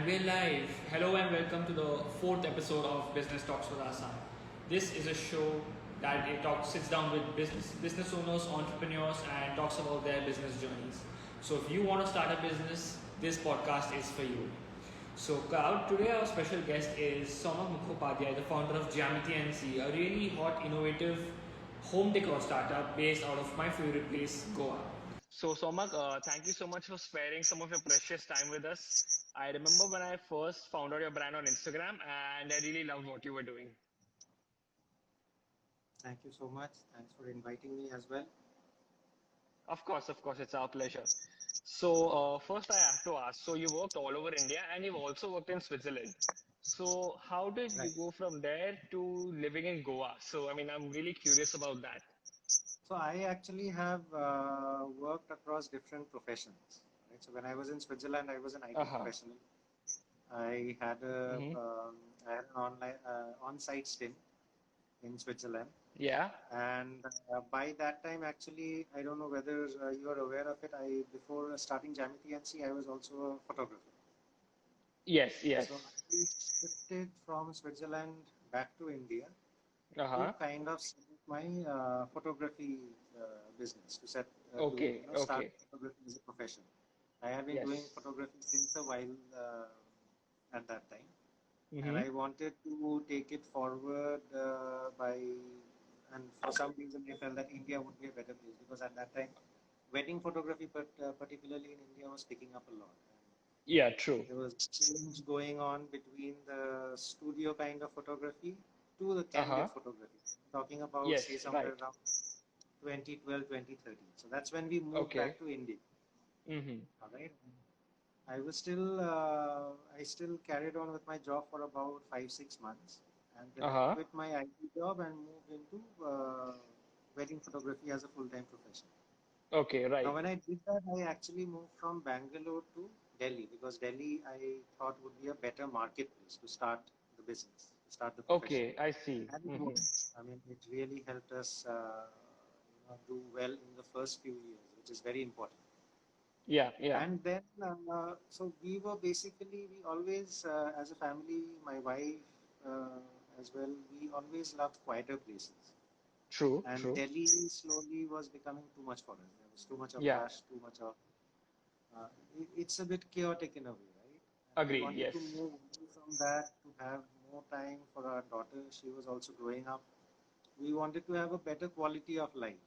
we're live. Hello and welcome to the fourth episode of Business Talks with Aasaan. This is a show that sits down with business owners, entrepreneurs, and talks about their business journeys. So if you want to start a business, this podcast is for you. So today our special guest is Soumak Mukhopadhyay, the founder of Jyamiti and Sea, a really hot, innovative home decor startup based out of my favorite place, Goa. So, Somak, thank you so much for sparing some of your precious time with us. I remember when I first found out your brand on Instagram, and I really loved what you were doing. Thank you so much. Thanks for inviting me as well. Of course, it's our pleasure. So, first I have to ask, so you worked all over India and you've also worked in Switzerland. So, how did you Right. go from there to living in Goa? So, I mean, I'm really curious about that. So I actually have worked across different professions. Right. So when I was in Switzerland, I was an IT Uh-huh. professional. I had a Mm-hmm. I had an on-site stint in Switzerland, Yeah. and by that time, actually, I don't know whether you are aware of it. I before starting Jamiti and Sea, I was also a photographer. Yes, So yes. I shifted from Switzerland back to India to Uh-huh. kind of set up my photography business, to Okay, start okay. photography as a profession. I have been doing Yes. photography since a while at that time, and Mm-hmm. I wanted to take it forward and for some reason I felt that India would be a better place because at that time wedding photography, particularly in India, was picking up a lot. Yeah, true. There was change going on between the studio kind of photography to the candid Uh-huh. photography. Talking about, say, Yes, somewhere right. around 2012, 2013. So that's when we moved back Okay. to India. Mm-hmm. All right. I still carried on with my job for about 5, 6 months. And then I Uh-huh. quit my IT job and moved into wedding photography as a full-time profession. Okay, Now, right. when I did that, I actually moved from Bangalore to Delhi because Delhi I thought would be a better marketplace to start the business, to start the profession. Okay, I see. And it Mm-hmm. was. I mean, it really helped us do well in the first few years, which is very important. Yeah, yeah. And then, so we were basically, we always, as a family, my wife uh, as well, we always loved quieter places. True, And true. Delhi slowly was becoming too much for us. There was too much of Yeah. rush, too much of uh, it's a bit chaotic in a way, right? And we Agreed, wanted to yes. move away from that to have more time for our daughter. She was also growing up. We wanted to have a better quality of life.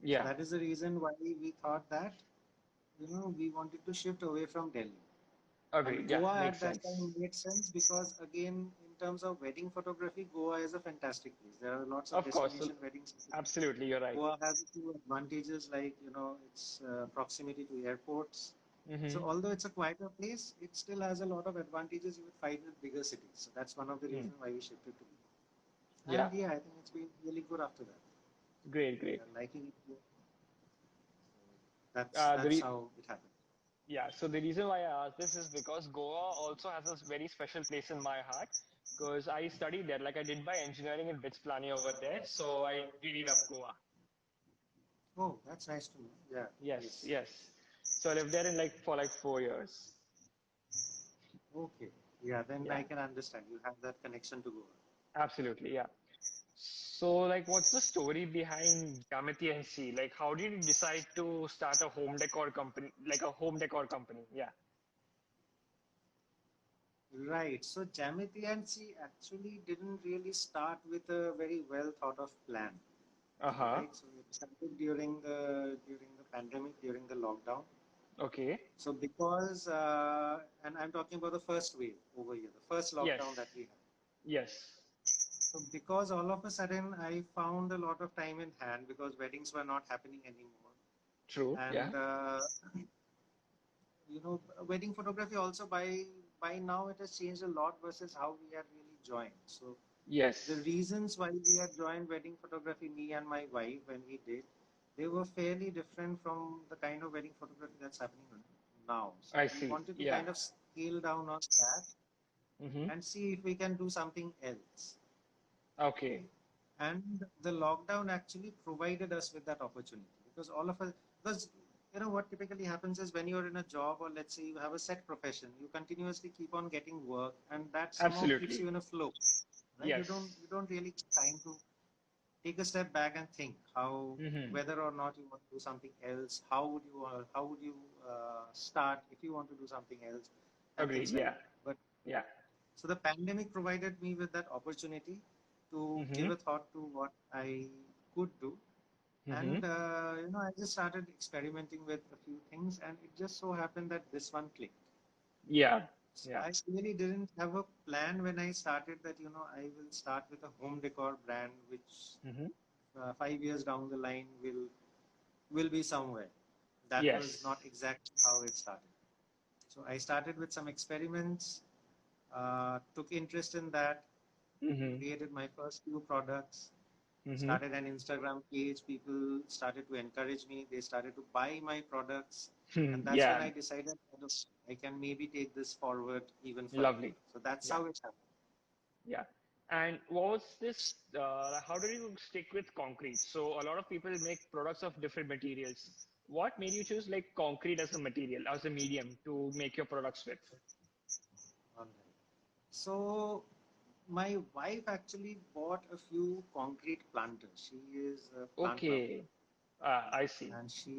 So Yeah. that is the reason why we thought that, we wanted to shift away from Delhi. And Agreed. Yeah, Goa makes at that time sense. made sense because, again, in terms of wedding photography, Goa is a fantastic place. There are lots of Of course. destination weddings. Absolutely, you're right. Goa has a few advantages like, its proximity to airports. So Mm-hmm. although it's a quieter place, it still has a lot of advantages you would find with bigger cities. So that's one of the Mm. reasons why we shifted to Goa. Yeah. And yeah, I think it's been really good after that. Great, We great. are liking it here. So that's Uh, the that's re- how it happened. yeah, so the reason why I asked this is because Goa also has a very special place in my heart because I studied there. Like I did my engineering in BITS planning over there, so I really love Goa. Oh, that's nice to know. Yeah, Yes, yes. yes. So I lived there in for like 4 years. Okay. Yeah, then I Yeah, can understand. You have that connection to Goa. absolutely. Yeah. So, like, what's the story behind Jyamiti and Sea? Like, how did you decide to start a home decor company, like a home decor company? Yeah. Right. So Jamiti and C actually didn't really start with a very well thought of plan. All Uh-huh. right. So it started during the pandemic, during the lockdown. Okay. So because and I'm talking about the first wave over here, the first lockdown that Yes. we had. Yes. So because all of a sudden I found a lot of time in hand because weddings were not happening anymore, True. and Yeah. wedding photography also by now it has changed a lot versus how we had really joined. So the Yes. reasons why we had joined wedding photography, me and my wife, when we did, they were fairly different from the kind of wedding photography that's happening now. So I we see. wanted to Yeah. kind of scale down on that Mm-hmm. and see if we can do something else. Okay. Okay. And the lockdown actually provided us with that opportunity because all of us, because what typically happens is when you're in a job, or let's say you have a set profession, you continuously keep on getting work, and that somehow keeps Absolutely. you in a flow, right? You don't Yes. you don't really get time to take a step back and think how, Mm-hmm. whether or not you want to do something else, how would you start if you want to do something else, and Agreed. things like Yeah. that. But Yeah. so the pandemic provided me with that opportunity to Mm-hmm. give a thought to what I could do. Mm-hmm. And I just started experimenting with a few things, and it just so happened that this one clicked. Yeah. So Yeah. I really didn't have a plan when I started that I will start with a home decor brand, which Mm-hmm. 5 years down the line will be somewhere. That was Yes. not exactly how it started. So I started with some experiments, took interest in that, Mm-hmm. created my first few products, Mm-hmm. started an Instagram page. People started to encourage me. They started to buy my products. And that's when Yeah. I decided that I can maybe take this forward even further. Lovely. So that's Yeah. how it happened. Yeah. And what was this? How did you stick with concrete? So a lot of people make products of different materials. What made you choose like concrete as a material, as a medium to make your products with? All right. So my wife actually bought a few concrete planters. She is a plant lover, Okay. I see. and she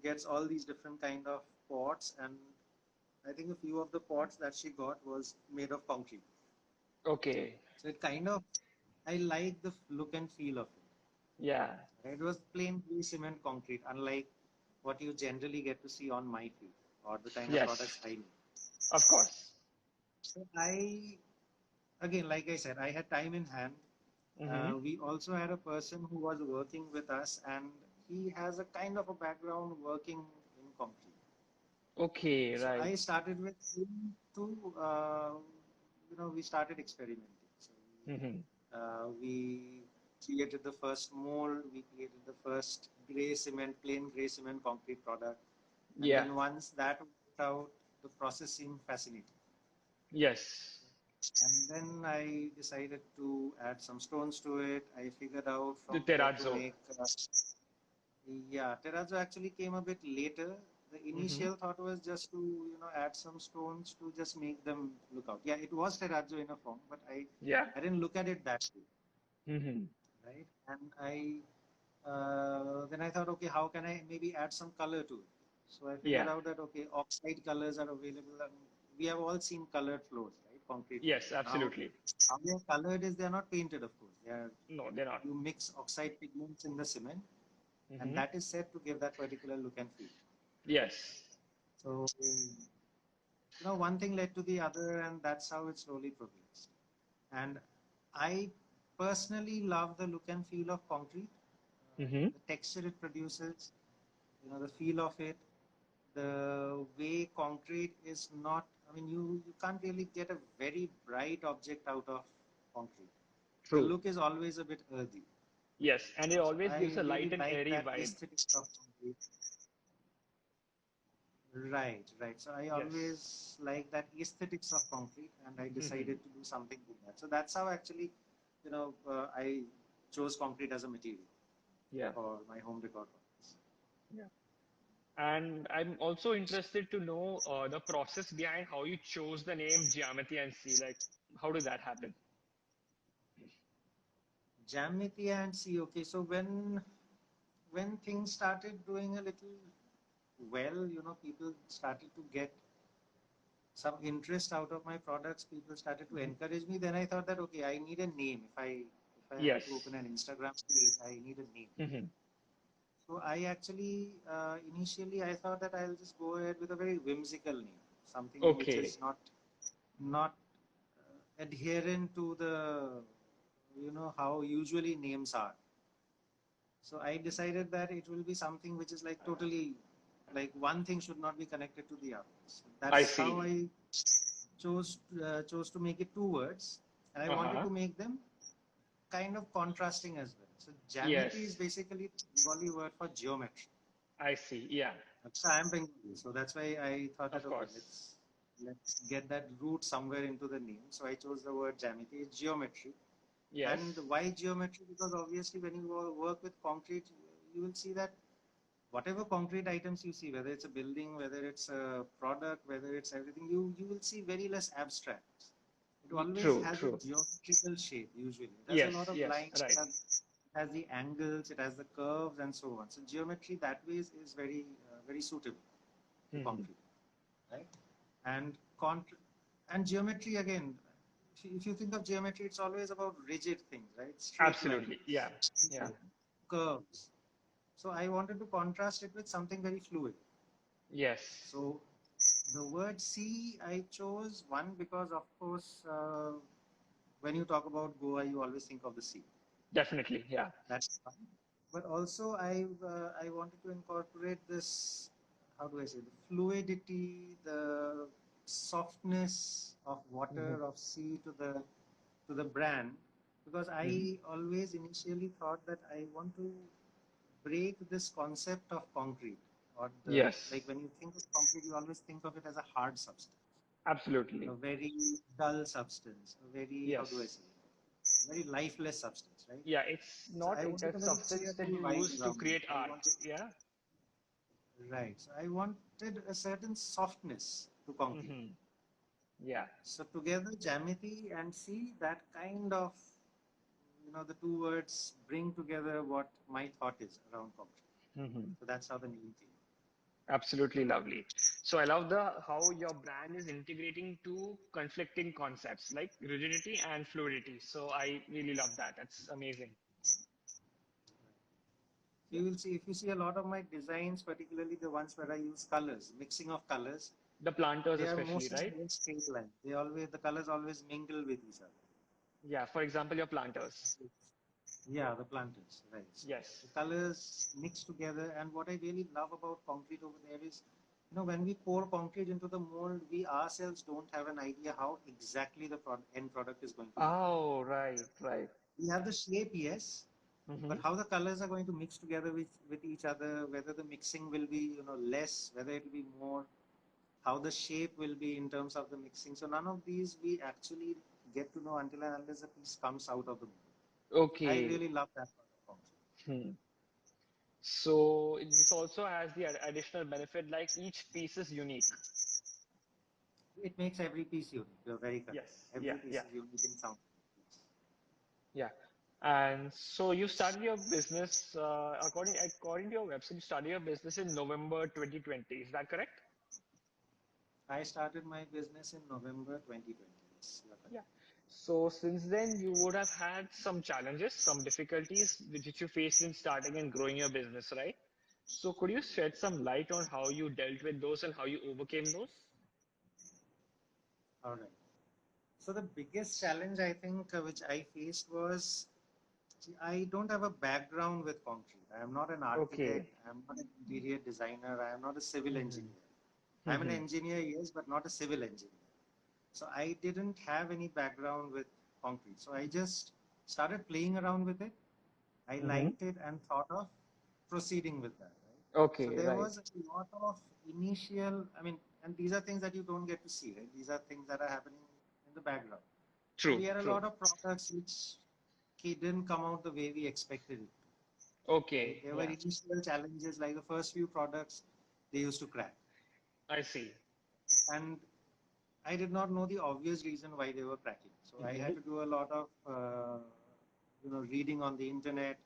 gets all these different kind of pots, and I think a few of the pots that she got was made of concrete. Okay. So it kind of, I like the look and feel of it. Yeah. It was plain gray cement concrete, unlike what you generally get to see on my feed or the kind of products Yes. I make. Of course. So again, like I said, I had time in hand. Mm-hmm. We also had a person who was working with us, and he has a kind of a background working in concrete. Okay. So Right. I started with him to, we started experimenting. So Mm-hmm. we created the first mold, we created the first plain gray cement concrete product. And Yeah. then once that worked out, the process seemed fascinating. Yes. And then I decided to add some stones to it. I figured out The from where to terrazzo. make. Yeah, terrazzo actually came a bit later. The Mm-hmm. initial thought was just to, add some stones to just make them look out. Yeah, it was terrazzo in a form, but Yeah. I didn't look at it that way, Mm-hmm. right? And then I thought, okay, how can I maybe add some color to it? So I figured Yeah. out that okay, oxide colors are available. And we have all seen colored floors, right? Concrete Yes. floors. Now, Absolutely. how they are colored is they are not painted, of course. They are No, they're not. You mix oxide pigments in the cement, and Mm-hmm. that is said to give that particular look and feel. Yes. So, one thing led to the other, and that's how it slowly progressed. And I personally love the look and feel of concrete, Mm-hmm. the texture it produces, the feel of it, the way concrete is not. I mean, you can't really get a very bright object out of concrete. The True. look is always a bit earthy. Yes. And it So always gives I a light really and like airy that vibe. aesthetics of concrete. Right, right. So I Yes. always like that aesthetics of concrete, and I Mm-hmm. decided to do something with that. So that's how actually, I chose concrete as a material Yeah. for my home decor products. Yeah. And I'm also interested to know the process behind how you chose the name Jyamiti and Sea. Like, how did that happen? Jyamiti and Sea. Okay, so when things started doing a little well, people started to get some interest out of my products. People started to Hmm. encourage me. Then I thought that okay, I need a name. If I have to Yes. open an Instagram page, I need a name. Hmm. So I actually initially I thought that I'll just go ahead with a very whimsical name, something which Okay. is not adherent to the how usually names are. So I decided that it will be something which is like totally like one thing should not be connected to the other. So I that's how see. I chose to make it two words, and I wanted Uh-huh. to make them kind of contrasting as well. So Jamiti is Yes. basically the Bengali word for geometry. I see. Yeah. So I'm Bengali, so that's why I thought that Of okay, course. let's get that root somewhere into the name. So I chose the word Jamiti, it's geometry. Yes. And why geometry? Because obviously when you work with concrete, you will see that whatever concrete items you see, whether it's a building, whether it's a product, whether it's everything, you will see very less abstract. It always True, has a true. geometrical shape usually. It has a lot Yes, of yes, lines, right. it has the angles, it has the curves and so on. So geometry that way is very very suitable to Hmm. concrete, right? And and geometry again. If you think of geometry, it's always about rigid things, right? Straight Absolutely. Yeah, lines, yeah. curves. So I wanted to contrast it with something very fluid. Yes, So the word sea I chose one because of course when you talk about Goa, you always think of the sea. definitely. Yeah. That's fun. But also I wanted to incorporate this, how do I say, the fluidity, the softness of Hmm. water, of sea to the brand, because Hmm. I always initially thought that I want to break this concept of concrete, or the, like Yes, when you think of concrete, you always think of it as a hard substance, a absolutely. very dull substance, a very, how do I Yes. say, very lifeless substance, right? Yeah, it's So not I a wanted a very substance that cheerful you vibe use to around it. create I art. wanted, Yeah. right. So I wanted a certain softness to concrete. Hmm. Yeah. So together, Jyamiti and Sea, that kind of, the two words bring together what my thought is around concrete. Hmm. So that's how the name came. Absolutely lovely. So I love the how your brand is integrating two conflicting concepts like rigidity and fluidity. So I really love that. That's amazing. So you will see, if you see a lot of my designs, particularly the ones where I use colors, mixing of colors, The planters they are especially, mostly right? very straight line. They always, the colors always mingle with each other. Yeah. For example, your planters. Yeah, the planters, right. So Yes. the colors mix together, and what I really love about concrete over there is, when we pour concrete into the mold, we ourselves don't have an idea how exactly the end product is going to look. Oh, right, right. We have the shape, yes, Mm-hmm. but how the colors are going to mix together with each other, whether the mixing will be, less, whether it will be more, how the shape will be in terms of the mixing. So none of these we actually get to know until and unless the piece comes out of the mold. I Okay. really love that part of concrete. Hmm. So this also has the additional benefit like each piece is unique. It makes every piece unique. You're very correct. Yes. Yeah, Every piece yeah, is unique in some ways. yeah. And so you started your business according to your website, you started your business in November 2020. Is that correct? I started my business in November 2020. Yes, you're correct. Yeah. So since then, you would have had some challenges, some difficulties which you faced in starting and growing your business, right? So could you shed some light on how you dealt with those and how you overcame those? All right. So the biggest challenge I think which I faced was, see, I don't have a background with concrete. I am not an architect. Okay. I am not an interior designer. I am not a civil Mm-hmm. engineer. I am an engineer, yes, but not a civil engineer. So I didn't have any background with concrete. So I just started playing around with it. I Mm-hmm. liked it and thought of proceeding with that. Right? So Okay, there right. was a lot of initial, I mean, and these are things that you don't get to see, right? These are things that are happening in the background. So True, we had a true. lot of products which didn't come out the way we expected it. Right? Okay, There were yeah, initial challenges, like the first few products, they used to crack. I see. And I did not know the obvious reason why they were cracking. So I Mm-hmm. had to do a lot of, reading on the internet,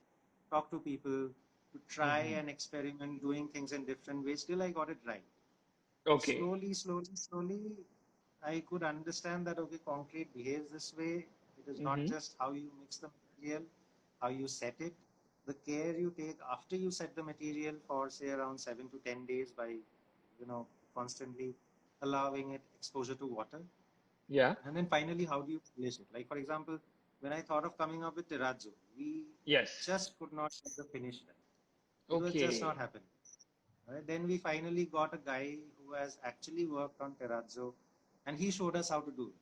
talk to people, to try Mm-hmm. and experiment doing things in different ways till I got it right. So Okay. slowly, I could understand that okay, concrete behaves this way. It is not Mm-hmm. just how you mix the material, how you set it, the care you take after you set the material for say around 7 to 10 days by, constantly allowing it exposure to water, Yeah. and then finally how do you polish it? Like for example, when I thought of coming up with terrazzo, we Yes. just could not get the finish right. It was just not Okay. happening. Right? Then we finally got a guy who has actually worked on terrazzo, and he showed us how to do it.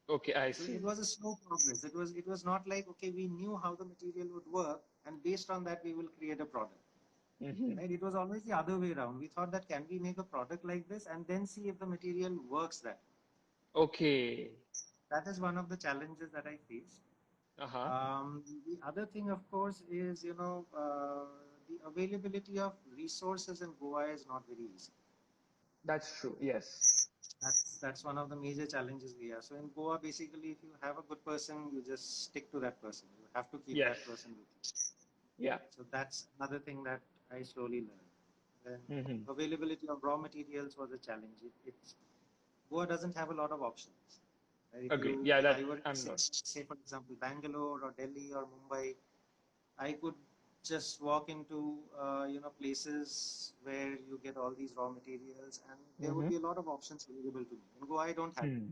Okay, I So it see. was a slow progress. It was not like okay, we knew how the material would work, and based on that we will create a product. Mm-hmm. Right? It was always the other way around. We thought that can we make a product like this and then see if the material works that. Okay. That is one of the challenges that I faced. Uh-huh. The other thing, of course, is the the availability of resources in Goa is not very easy. That's true. Yes. That's one of the major challenges we have. So in Goa, basically, if you have a good person, you just stick to that person. You have to keep Yes. that person with you. Yeah. So that's another thing that I slowly learned. Then Mm-hmm. availability of raw materials was a challenge. It's Goa doesn't have a lot of options. Right? Agree. Yeah, If that I were to I'm not. say, for example, Bangalore or Delhi or Mumbai, I could just walk into places where you get all these raw materials, and there would Mm-hmm. be a lot of options available to me. In Goa, I don't have it. Hmm.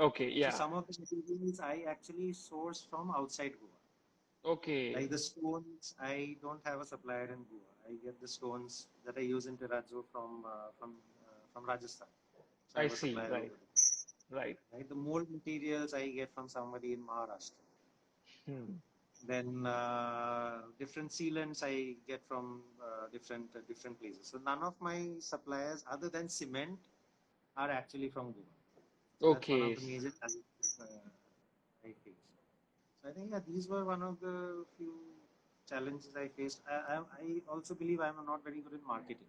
Okay. So Yeah. some of the materials I actually source from outside Goa. Okay. Like the stones, I don't have a supplier in Goa. I get the stones that I use in terrazzo from Rajasthan. So I I have a see. supplier Right. over there. Right. Right, the mold materials I get from somebody in Maharashtra. Hmm. Then different sealants I get from different places. So none of my suppliers, other than cement, are actually from Goa. So that's one of Okay. the major challenges I face. So I think yeah, these were one of the few challenges I faced. I also believe I'm not very good in marketing.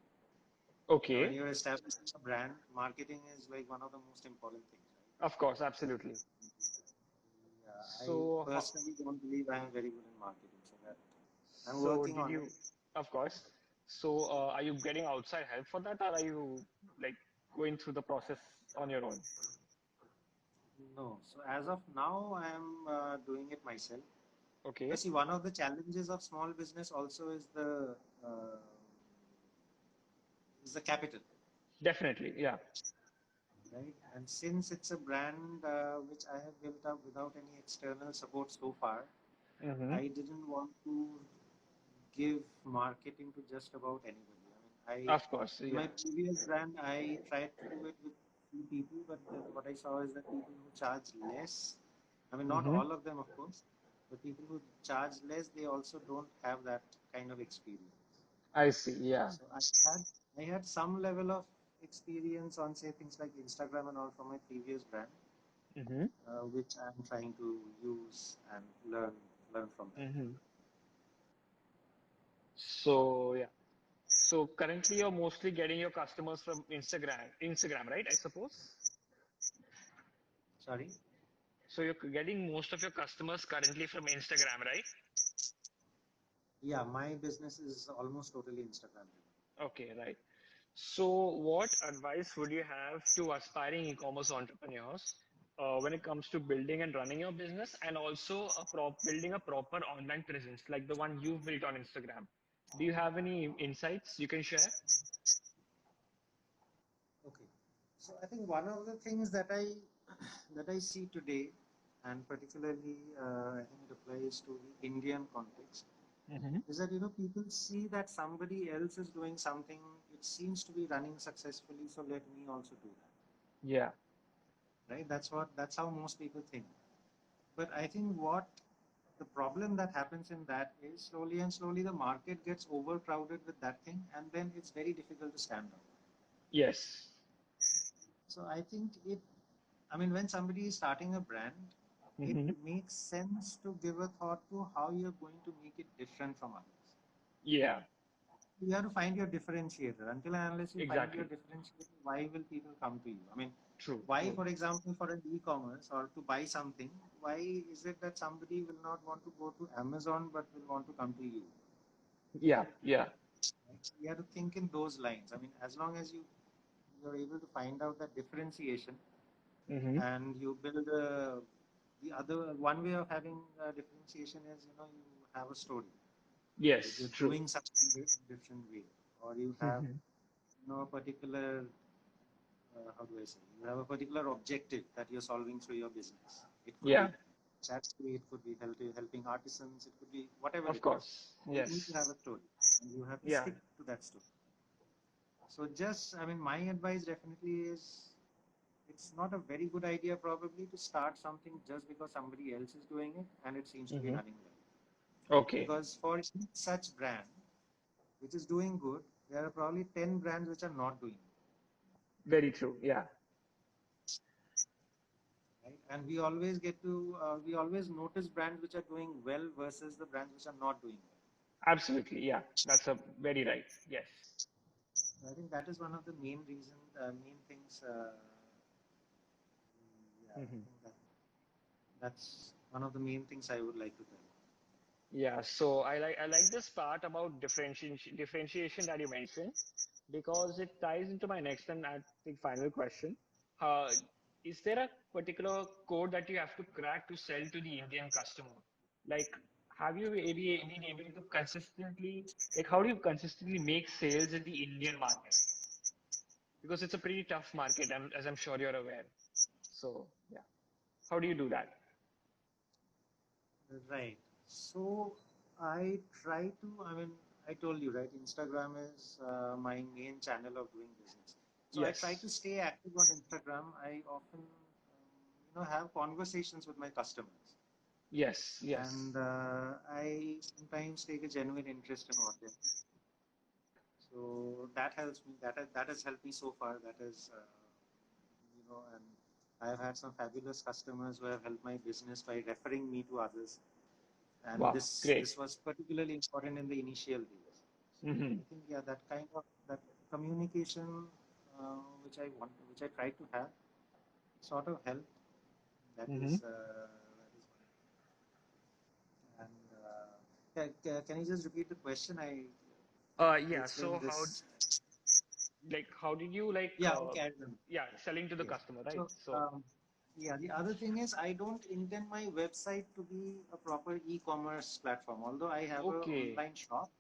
When Okay. you're establishing a brand, marketing is like one of the most important things, Of course. Absolutely. right? Yeah, I So, personally don't believe I'm very good in marketing, so that I'm so working did on you? it. Of course. So, are you getting outside help for that, or are you like going through the process on your own? No, so as of now, I am doing it myself. Okay. Because see, one of the challenges of small business also uh, is the capital, Definitely. Yeah. right? And since it's a brand which I have built up without any external support so far, Mm-hmm. I didn't want to give marketing to just about anybody. Of course. In Yeah. my previous brand, I tried to do it with few people, but then what I saw is that people who charge less, I mean, not Mm-hmm. all of them, of course, but people who charge less, they also don't have that kind of experience. I see. Yeah. So I had some level of experience on say things like Instagram and all from my previous brand, Mm-hmm. which I'm trying to use and learn from that. Mm-hmm. So yeah. So currently you're mostly getting your customers from Instagram, right? I suppose. Sorry. So you're getting most of your customers currently from Instagram, right? Yeah, my business is almost totally Instagram driven. Okay, right. So what advice would you have to aspiring e-commerce entrepreneurs when it comes to building and running your business and also building a proper online presence like the one you've built on Instagram? Do you have any insights you can share? Okay. So I think one of the things that I that I see today, and particularly I think it applies to the Indian context, Mm-hmm. is that people see that somebody else is doing something, it seems to be running successfully, so let me also do that. Yeah. Right? That's how most people think. But I think what the problem that happens in that is slowly and slowly the market gets overcrowded with that thing, and then it's very difficult to stand out. Yes. So I think when somebody is starting a brand, it Mm-hmm. makes sense to give a thought to how you're going to make it different from others. Yeah. You have to find your differentiator. Until and unless you find your Exactly. differentiator, why will people come to you? True. Why, True. for example, for an e-commerce or to buy something, why is it that somebody will not want to go to Amazon but will want to come to you? Yeah. Yeah. Right? So you have to think in those lines. As long as you're able to find out that differentiation Mm-hmm. and you build the other one way of having differentiation is you have a story that Yes. you're True. doing something in a different way, or you have Mm-hmm. a particular how do I say, you have a particular objective that you're solving through your business. It could be Yeah. charity, it could be helping artisans, it could be whatever Of it is. course. You need to Yes. have a story, and you have to Yeah. stick to that story. So just, my advice definitely is it's not a very good idea probably to start something just because somebody else is doing it and it seems to be Mm-hmm. running well. Okay. Because for each such brand which is doing good, there are probably 10 brands which are not doing good, Very true. Yeah. right? And we always notice brands which are doing well versus the brands which are not doing well. Absolutely. Yeah. That's a very right. Yes. I think that is one of the main things. Yeah, I Mhm. think that's one of the main things I would like to tell. Yeah, so I like this part about differentiation that you mentioned because it ties into my next and I think final question. Uh, is there a particular code that you have to crack to sell to the Indian customer? Like, have you been able to consistently, like, how do you consistently make sales in the Indian market? Because it's a pretty tough market, as I'm sure you're aware. So, yeah, how do you do that? Right. So I try to, I mean, I told you, right? Instagram is my main channel of doing business. So I try Yes, to stay active on Instagram. I often, have conversations with my customers, yes, yes. and I sometimes take a genuine interest in what they. So that helps me. That has helped me so far. That is, and I've had some fabulous customers who have helped my business by referring me to others, and Wow, this great. was particularly important in the initial days. So Hmm. I think, yeah, that kind of that communication, which I try to have, sort of help. That Hmm. is that is one. And can you just repeat the question? Yeah. It's been So this. how did you Yeah, okay, I remember. yeah, selling to the Yes. customer, right? So, So, yeah, the other thing is I don't intend my website to be a proper e-commerce platform. Although I have an okay. online shop,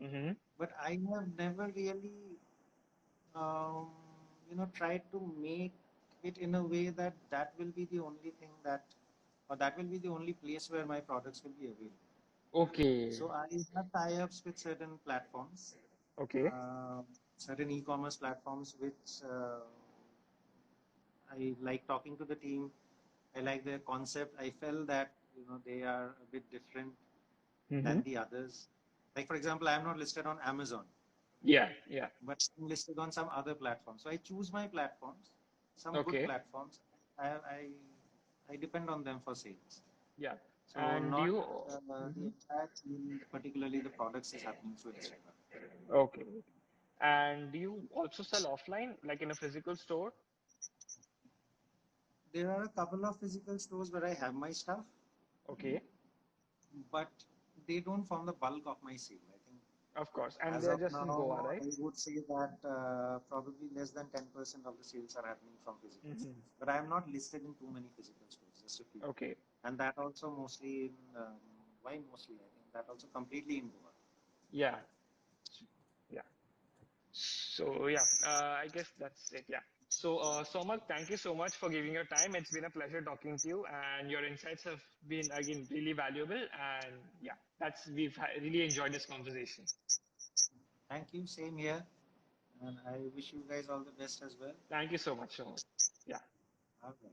Mm-hmm. but I have never really, um, tried to make it in a way that will be the only thing or that will be the only place where my products will be available. Okay. So I have tie-ups with certain platforms, Okay. uh, certain e-commerce platforms, which I like talking to the team. I like their concept. I felt that they are a bit different Mm-hmm. than the others. Like for example, I am not listed on Amazon, Yeah. Yeah. but I'm listed on some other platforms. So I choose my platforms, some good Okay. platforms. I I, I depend on them for sales. Yeah. So And do not you? the Mhm. entire team, particularly the products, is happening through Instagram. Okay. And do you also sell offline, like in a physical store? There are a couple of physical stores where I have my stuff, Okay. but they don't form the bulk of my sale. I think Of course. And as they're of just in Goa, now, right? I would say that probably less than 10% of the sales are happening from physical Mm-hmm. stores. But I am not listed in too many physical stores, just a few. Okay. And that also mostly in, why mostly? I think that also completely in Goa. Yeah. Yeah. So yeah, I guess that's it. Yeah. So Somak, thank you so much for giving your time. It's been a pleasure talking to you, and your insights have been again really valuable. And yeah, really enjoyed this conversation. Thank you. Same here. And I wish you guys all the best as well. Thank you so much, Somak. Yeah. Okay.